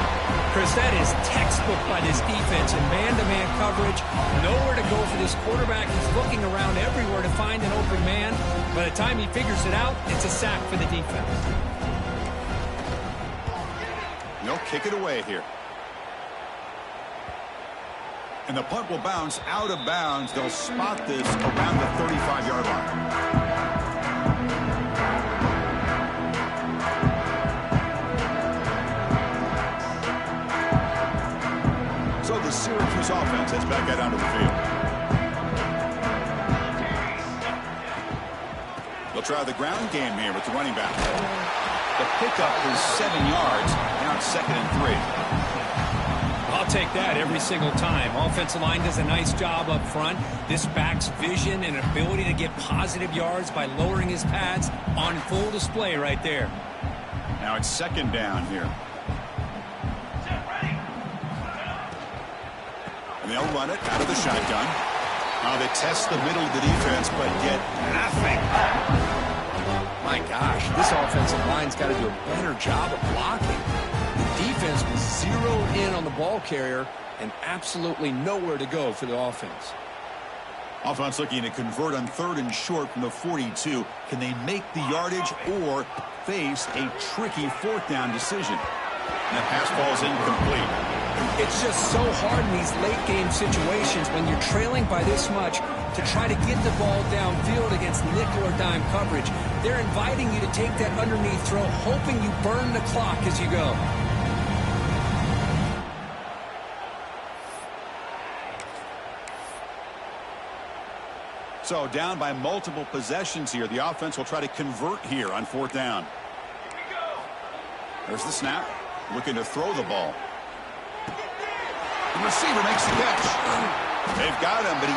Chris, that is textbook by this defense in man-to-man coverage. Nowhere to go for this quarterback. He's looking around everywhere to find an open man. By the time he figures it out, it's a sack for the defense. They'll kick it away here. And the punt will bounce out of bounds. They'll spot this around the 35-yard line. So the Syracuse offense heads back out onto the field. They'll try the ground game here with the running back. The pickup is 7 yards. Now it's 2nd and 3. I'll take that every single time. Offensive line does a nice job up front. This back's vision and ability to get positive yards by lowering his pads on full display right there. Now it's 2nd down here. And they'll run it out of the shotgun. Now they test the middle of the defense, but get nothing. My gosh, this offensive line's got to do a better job of blocking. The defense was zeroed in on the ball carrier and absolutely nowhere to go for the offense. Offense looking to convert on 3rd and short from the 42. Can they make the yardage or face a tricky 4th down decision? And that pass falls incomplete. It's just so hard in these late-game situations when you're trailing by this much to try to get the ball downfield against nickel or dime coverage. They're inviting you to take that underneath throw, hoping you burn the clock as you go. So down by multiple possessions here. The offense will try to convert here on 4th down. There's the snap. Looking to throw the ball. The receiver makes the catch. They've got him, but he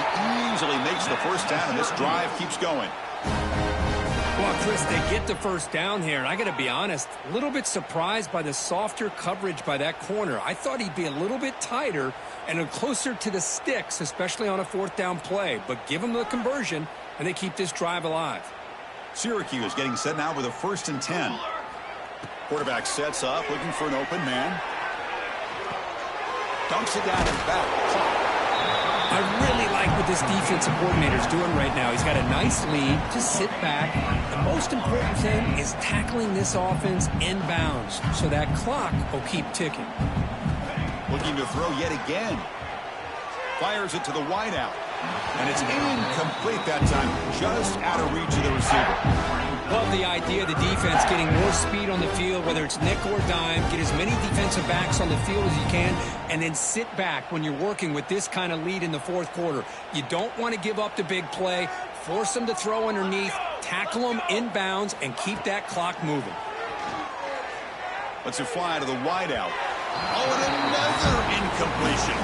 easily makes the 1st down, and this drive keeps going. Well, Chris, they get the 1st down here, and I got to be honest, a little bit surprised by the softer coverage by that corner. I thought he'd be a little bit tighter and closer to the sticks, especially on a 4th down play. But give them the conversion, and they keep this drive alive. Syracuse getting set now with a 1st and 10. Quarterback sets up, looking for an open man. Dunks it down and back. I really like what this defensive coordinator is doing right now. He's got a nice lead. Just sit back. The most important thing is tackling this offense inbounds so that clock will keep ticking. Looking to throw yet again. Fires it to the wideout. And it's incomplete that time, just out of reach of the receiver. Love the idea of the defense getting more speed on the field, whether it's nickel or dime, get as many defensive backs on the field as you can, and then sit back when you're working with this kind of lead in the 4th quarter. You don't want to give up the big play, force them to throw underneath, tackle them inbounds, and keep that clock moving. Let's fly to the wideout. Oh, and another incompletion.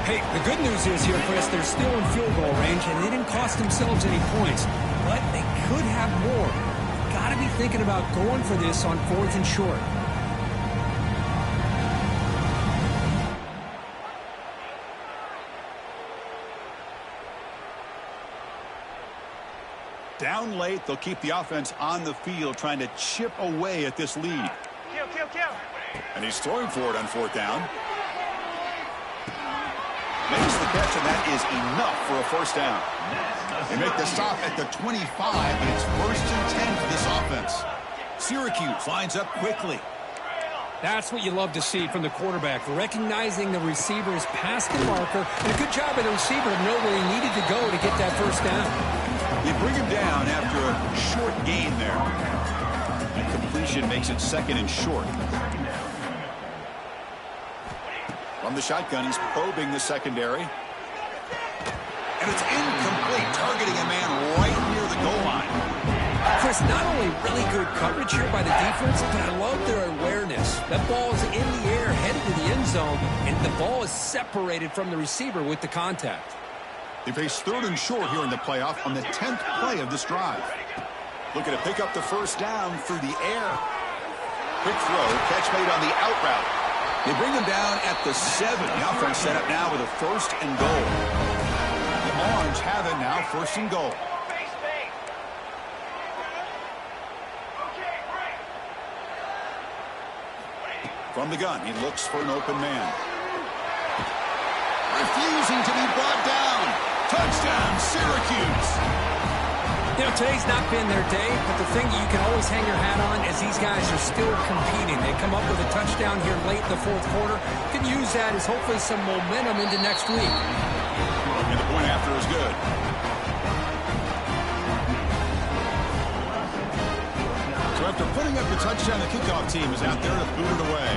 Hey, the good news is here, Chris, they're still in field goal range, and they didn't cost themselves any points, but they could have more. Got to be thinking about going for this on 4th and short. Down late, they'll keep the offense on the field, trying to chip away at this lead. Kill. And he's throwing for it on 4th down. Makes the catch, and that is enough for a 1st down. They make the stop at the 25, and it's 1st and 10 for this offense. Syracuse lines up quickly. That's what you love to see from the quarterback, recognizing the receiver's past the marker, and a good job by the receiver to know where he needed to go to get that 1st down. They bring him down after a short gain there. And completion makes it 2nd and short. From the shotgun, he's probing the secondary. And it's incomplete, targeting a man right near the goal line. Chris, not only really good coverage here by the defense, but I love their awareness. That ball is in the air, headed to the end zone, and the ball is separated from the receiver with the contact. They face 3rd and short here in the playoff on the 10th play of this drive. Looking to pick up the 1st down through the air. Quick throw, catch made on the out route. They bring him down at the 7. The offense set up now with a 1st and goal. The Orange have it now, 1st and goal. From the gun, he looks for an open man. Refusing to be brought down. Touchdown, Syracuse. You know, today's not been their day, but the thing you can always hang your hat on is these guys are still competing. They come up with a touchdown here late in the fourth quarter. You can use that as hopefully some momentum into next week. And the point after is good. So after putting up the touchdown, the kickoff team is out there to boot it away.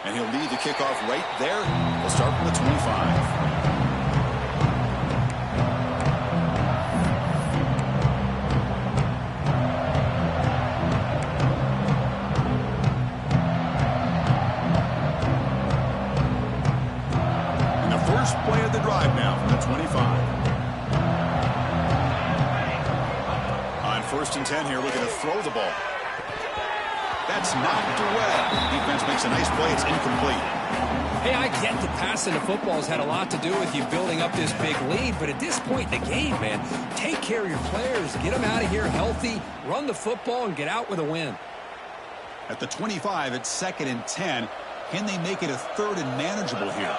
And he'll lead the kickoff right there. We'll start from the 25. And the first play of the drive now from the 25. On 1st and 10 here, looking to throw the ball. That's knocked away. Defense makes a nice play. It's incomplete. Hey, I get that passing the football has had a lot to do with you building up this big lead, but at this point in the game, man, take care of your players. Get them out of here healthy, run the football, and get out with a win. At the 25, it's 2nd and 10. Can they make it a 3rd and manageable here?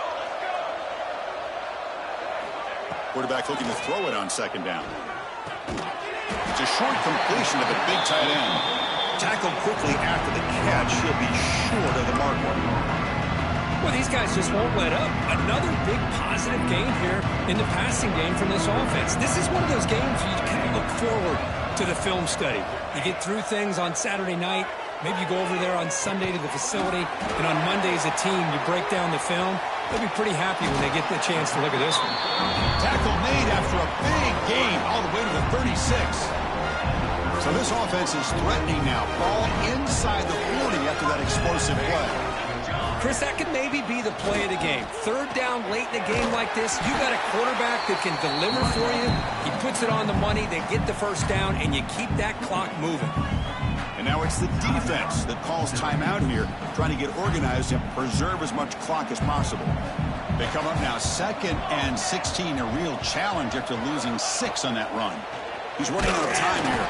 Quarterback looking to throw it on 2nd down. It's a short completion to the big tight end. Tackled quickly after the catch. He'll be short of the marker. Well, these guys just won't let up. Another big positive gain here in the passing game from this offense. This is one of those games you kind of look forward to the film study. You get through things on Saturday night. Maybe you go over there on Sunday to the facility, and on Monday as a team, you break down the film. They'll be pretty happy when they get the chance to look at this one. Tackle made after a big gain all the way to the 36. So this offense is threatening now. Ball inside the 40 after that explosive play. Chris, that could maybe be the play of the game. 3rd down late in a game like this, you got a quarterback that can deliver for you. He puts it on the money, they get the 1st down, and you keep that clock moving. And now it's the defense that calls timeout here, trying to get organized and preserve as much clock as possible. They come up now 2nd and 16, a real challenge after losing 6 on that run. He's running out of time here.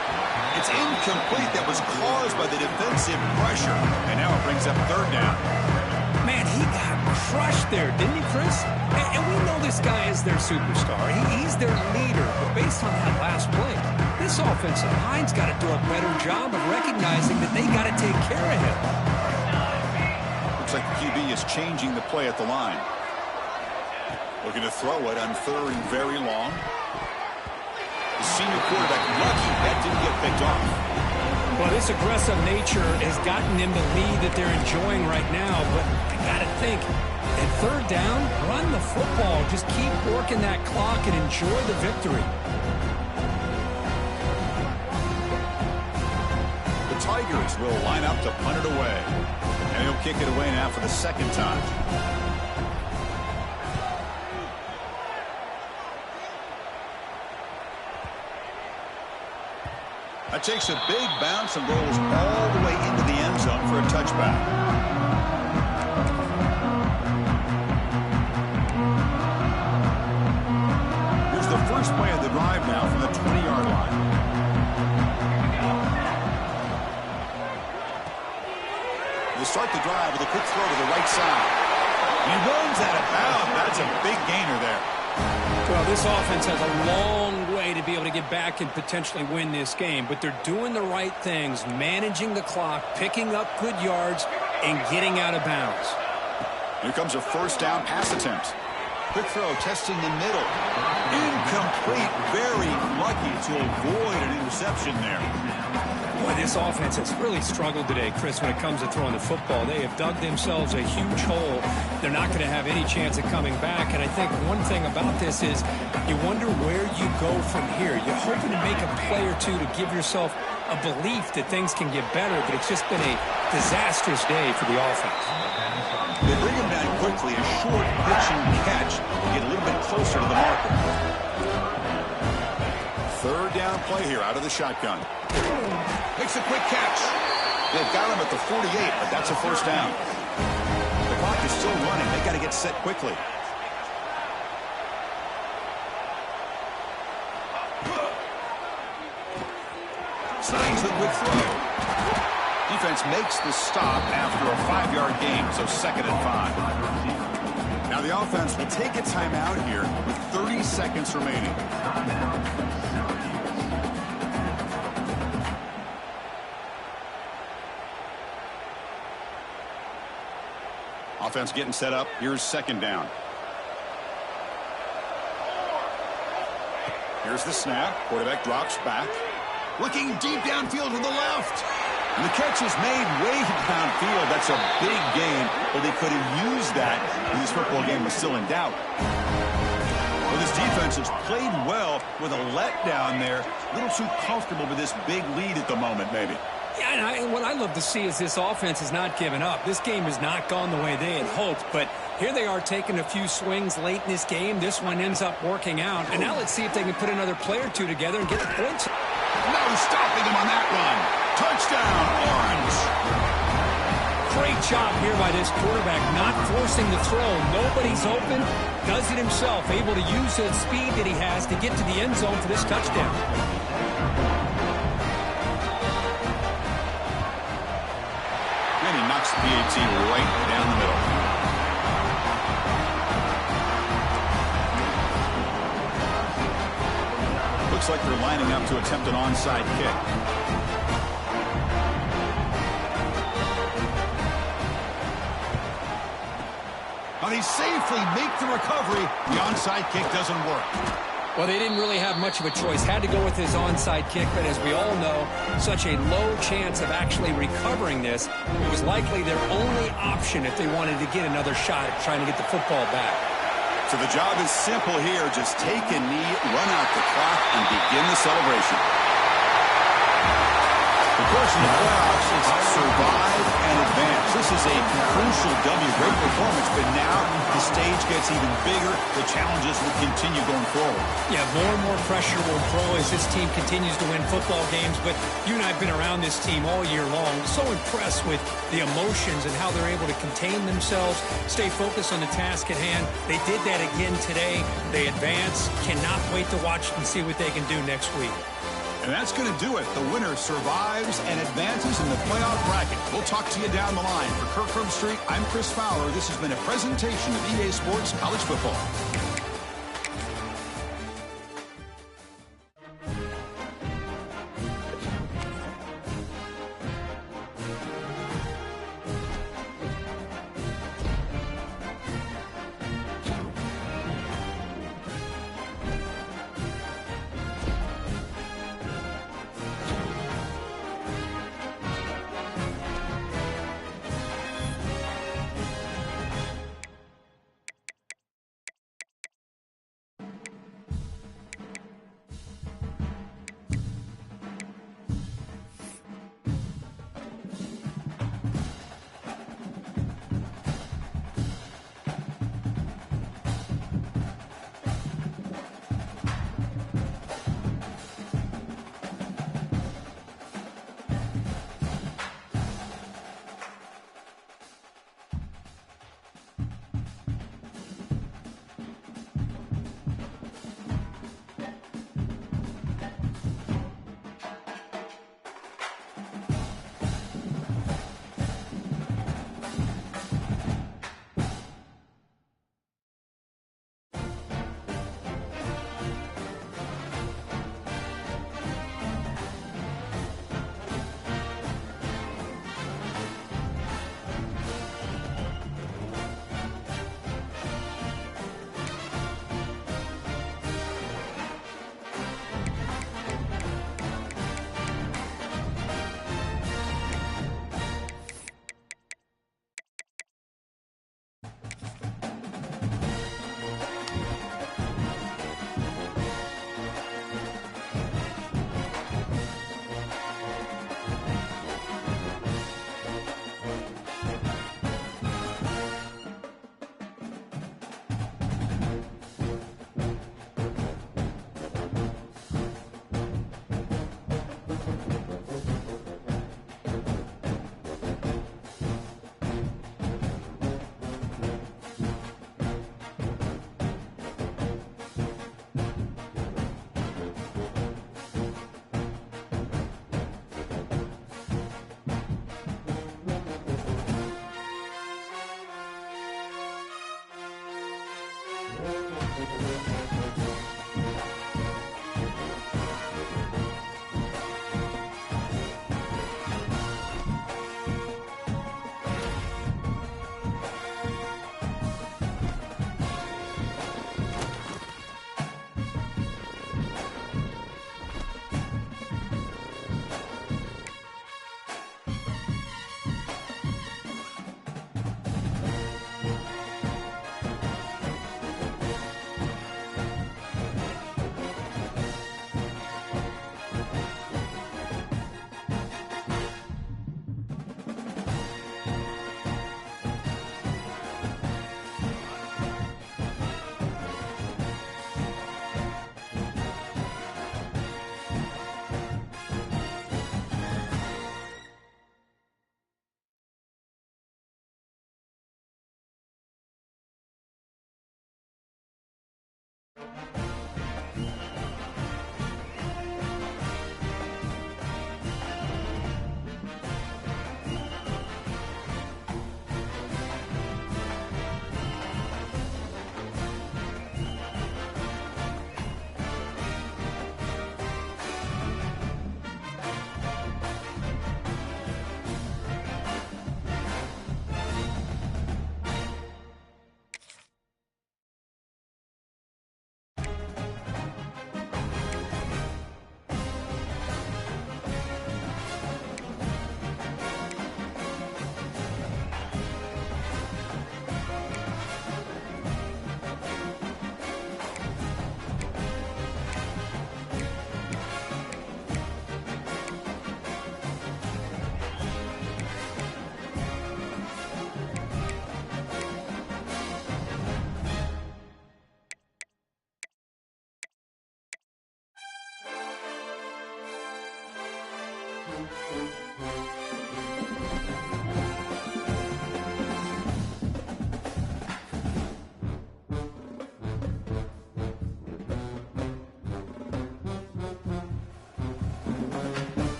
It's incomplete. That was caused by the defensive pressure. And now it brings up 3rd down. Man, he got crushed there, didn't he, Chris? And we know this guy is their superstar. He's their leader. But based on that last play, this offensive line's got to do a better job of recognizing that they got to take care of him. Looks like the QB is changing the play at the line. Looking to throw it on 3rd and very long. The senior quarterback lucky that didn't get picked off. Well, this aggressive nature has gotten them the lead that they're enjoying right now, but I got to think, at 3rd down, run the football. Just keep working that clock and enjoy the victory. The Tigers will line up to punt it away. And he'll kick it away now for the 2nd time. That takes a big bounce and rolls all the way into the end zone for a touchback. Here's the first play of the drive now from the 20-yard line. They start the drive with a quick throw to the right side. He runs out of bounds. That's a big gainer there. Well, this offense has a long way to be able to get back and potentially win this game, but they're doing the right things, managing the clock, picking up good yards, and getting out of bounds. Here comes a 1st down pass attempt. Quick throw, testing the middle. Incomplete, very lucky to avoid an interception there. Boy, this offense has really struggled today, Chris, when it comes to throwing the football. They have dug themselves a huge hole. They're not going to have any chance of coming back. And I think one thing about this is you wonder where you go from here. You're hoping to make a play or two to give yourself a belief that things can get better, but it's just been a disastrous day for the offense. They bring him down quickly, a short pitch and catch to get a little bit closer to the marker. 3rd down play here out of the shotgun. Makes a quick catch. They've got him at the 48, but that's a 1st down. The clock is still running. They got to get set quickly. Signs the quick throw. Defense makes the stop after a 5-yard gain, so 2nd and 5. Now Now the offense will take a timeout here with 30 seconds remaining. Offense getting set up. Here's second down. Here's the snap. Quarterback drops back. Looking deep downfield to the left. And the catch is made way downfield. That's a big gain, but they could have used that when this football game was still in doubt. Well, this defense has played well with a letdown there. A little too comfortable with this big lead at the moment, maybe. Yeah, and what I love to see is this offense has not given up. This game has not gone the way they had hoped, but here they are taking a few swings late in this game. This one ends up working out, and now let's see if they can put another play or two together and get the points. No stopping him on that run. Touchdown, Orange. Great job here by this quarterback, not forcing the throw. Nobody's open, does it himself, able to use the speed that he has to get to the end zone for this touchdown. And he knocks the PAT right down the middle. Looks like they're lining up to attempt an onside kick. Now they safely make the recovery. The onside kick doesn't work. Well, they didn't really have much of a choice. Had to go with his onside kick, but as we all know, such a low chance of actually recovering this. It was likely their only option if they wanted to get another shot at trying to get the football back. So the job is simple here. Just take a knee, run out the clock, and begin the celebration. Of course, in the playoffs, it's survive and advance. This is a crucial W. Great performance, but now the stage gets even bigger. The challenges will continue going forward. Yeah, more and more pressure will grow as this team continues to win football games, but you and I have been around this team all year long. So impressed with the emotions and how they're able to contain themselves, stay focused on the task at hand. They did that again today. They advance. Cannot wait to watch and see what they can do next week. And that's going to do it. The winner survives and advances in the playoff bracket. We'll talk to you down the line. For Kirk Herbstreit, I'm Chris Fowler. This has been a presentation of EA Sports College Football.